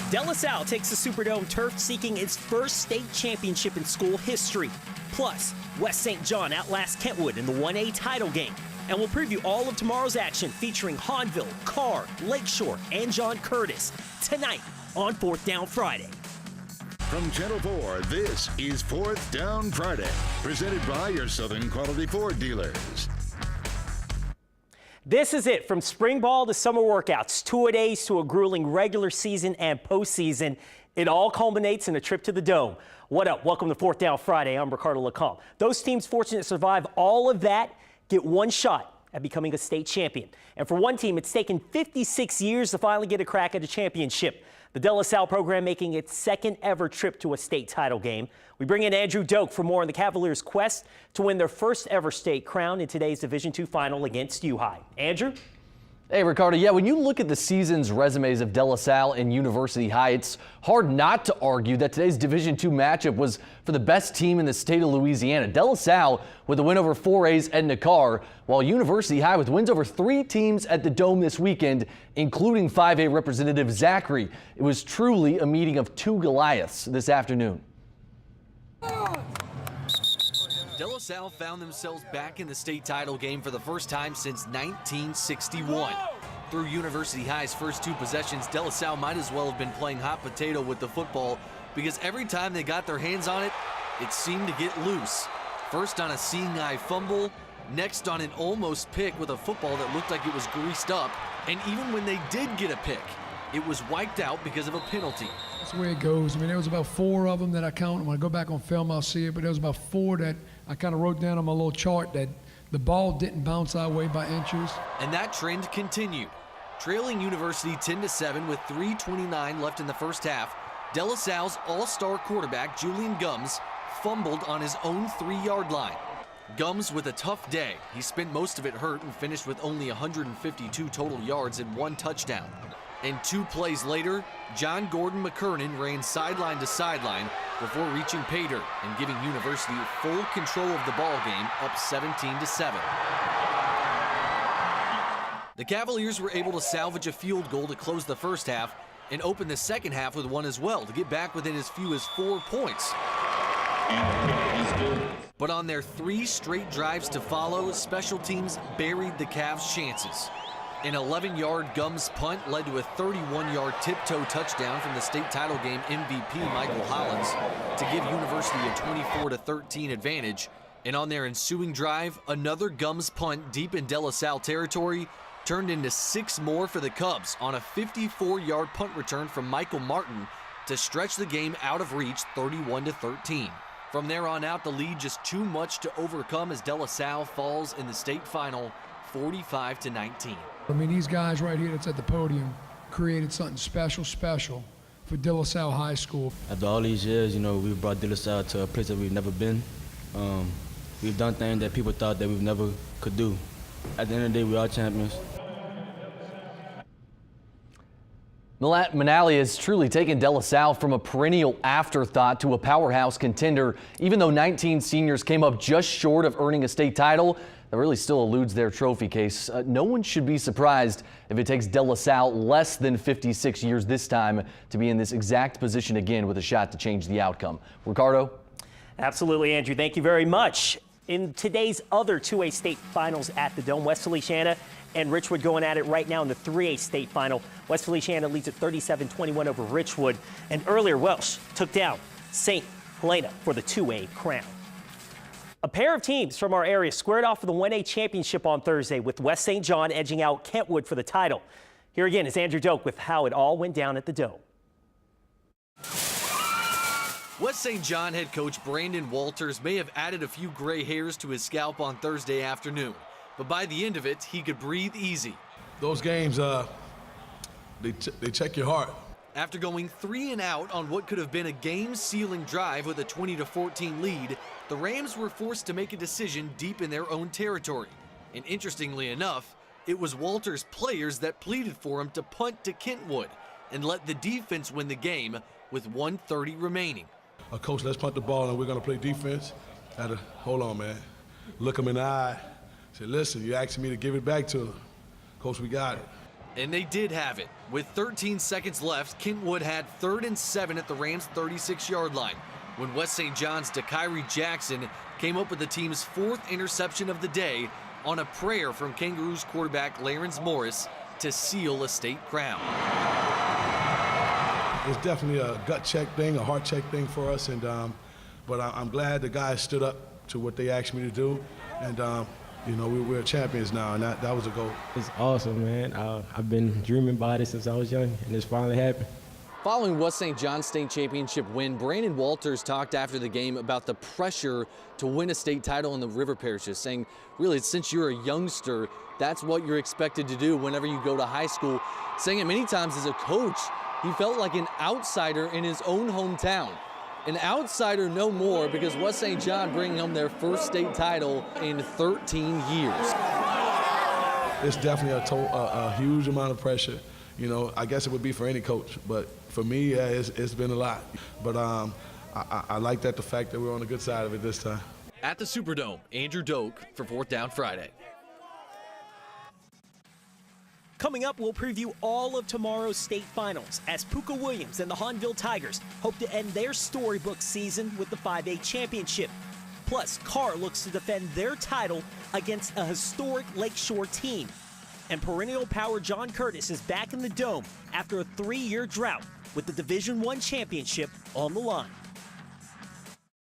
De La Salle takes the Superdome turf seeking its first state championship in school history. Plus, West St. John outlasts Kentwood in the 1A title game. And we'll preview all of tomorrow's action featuring Hahnville, Carr, Lakeshore, and John Curtis tonight on 4th Down Friday. From Channel 4, this is 4th Down Friday, presented by your Southern Quality Ford dealers. This is it. From spring ball to summer workouts, two-a-days to a grueling regular season and postseason, it all culminates in a trip to the Dome. What up? Welcome to 4th Down Friday. I'm Ricardo LeComte. Those teams fortunate to survive all of that get one shot at becoming a state champion. And for one team, it's taken 56 years to finally get a crack at a championship. The De La Salle program making its second ever trip to a state title game. We bring in Andrew Doak for more on the Cavaliers' quest to win their first ever state crown in today's Division II final against U-High. Andrew? Hey, Ricardo. Yeah, when you look at the season's resumes of De La Salle and University High, it's hard not to argue that today's Division II matchup was for the best team in the state of Louisiana. De La Salle with a win over 4A's Edna Carr, while University High with wins over 3 teams at the Dome this weekend, including 5A representative Zachary. It was truly a meeting of two Goliaths this afternoon. De La Salle found themselves back in the state title game for the first time since 1961. Through University High's first 2 possessions, De La Salle might as well have been playing hot potato with the football because every time they got their hands on it, it seemed to get loose. First on a seeing eye fumble, next on an almost pick with a football that looked like it was greased up, and even when they did get a pick, it was wiped out because of a penalty. That's the way it goes. I mean, there was about 4 of them that I counted. When I go back on film, I'll see it, but there was about 4 that I kind of wrote down on my little chart that the ball didn't bounce our way by inches. And that trend continued. Trailing University 10-7 with 3:29 left in the first half, De La Salle's all-star quarterback, Julian Gums, fumbled on his own 3-yard line. Gums with a tough day. He spent most of it hurt and finished with only 152 total yards and 1 touchdown. And 2 plays later, John Gordon McKernan ran sideline to sideline before reaching pay dirt and giving University full control of the ball game, up 17-7. The Cavaliers were able to salvage a field goal to close the first half and open the second half with one as well to get back within as few as 4 points. But on their 3 straight drives to follow, special teams buried the Cavs' chances. An 11-yard Gums punt led to a 31-yard tiptoe touchdown from the state title game MVP Michael Hollins to give University a 24-13 advantage. And on their ensuing drive, another Gums punt deep in De La Salle territory turned into 6 more for the Cubs on a 54-yard punt return from Michael Martin to stretch the game out of reach 31-13. From there on out, the lead just too much to overcome as De La Salle falls in the state final 45-19. I mean, these guys right here that's at the podium created something special for De La Salle High School. After all these years, you know, we've brought De La Salle to a place that we've never been. We've done things that people thought that we never could do. At the end of the day, we are champions. Manali has truly taken De La Salle from a perennial afterthought to a powerhouse contender. Even though 19 seniors came up just short of earning a state title, that really still eludes their trophy case. No one should be surprised if it takes De La Salle less than 56 years this time to be in this exact position again with a shot to change the outcome. Ricardo? Absolutely, Andrew. Thank you very much. In today's other 2A state finals at the Dome, West Feliciana and Richwood going at it right now in the 3A state final. West Feliciana leads at 37-21 over Richwood, and earlier Welsh took down St. Helena for the 2A crown. A pair of teams from our area squared off for the 1A championship on Thursday, with West St. John edging out Kentwood for the title. Here again is Andrew Doak with how it all went down at the Dome. West St. John head coach Brandon Walters may have added a few gray hairs to his scalp on Thursday afternoon, but by the end of it, he could breathe easy. Those games, they check your heart. After going 3 and out on what could have been a game-sealing drive with a 20-14 lead, the Rams were forced to make a decision deep in their own territory. And interestingly enough, it was Walters' players that pleaded for him to punt to Kentwood and let the defense win the game with 1:30 remaining. Coach, let's punt the ball and we're going to play defense. I had to, hold on, man. Look him in the eye. Say, listen, you asking me to give it back to him. Coach, we got it. And they did have it. With 13 seconds left, Kentwood had 3rd and 7 at the Rams' 36-yard line when West St. John's DeKyrie Jackson came up with the team's 4th interception of the day on a prayer from Kangaroos quarterback Larence Morris to seal a state crown. It's definitely a gut check thing, a heart check thing for us, and but I'm glad the guys stood up to what they asked me to do, and you know, we're champions now, and that was a goal. It's awesome, man. I've been dreaming about it since I was young, and it's finally happened. Following West St. John's state championship win, Brandon Walters talked after the game about the pressure to win a state title in the River Parishes, saying, really, since you're a youngster, that's what you're expected to do whenever you go to high school. Saying it many times as a coach, he felt like an outsider in his own hometown. An outsider no more, because West St. John bringing home their first state title in 13 years. It's definitely a huge amount of pressure. You know, I guess it would be for any coach, but for me, yeah, it's been a lot. But I like the fact that we're on the good side of it this time. At the Superdome, Andrew Doak for 4th Down Friday. Coming up, we'll preview all of tomorrow's state finals as Puka Williams and the Hahnville Tigers hope to end their storybook season with the 5A championship. Plus, Carr looks to defend their title against a historic Lakeshore team. And perennial power John Curtis is back in the Dome after a 3-year drought with the Division I championship on the line.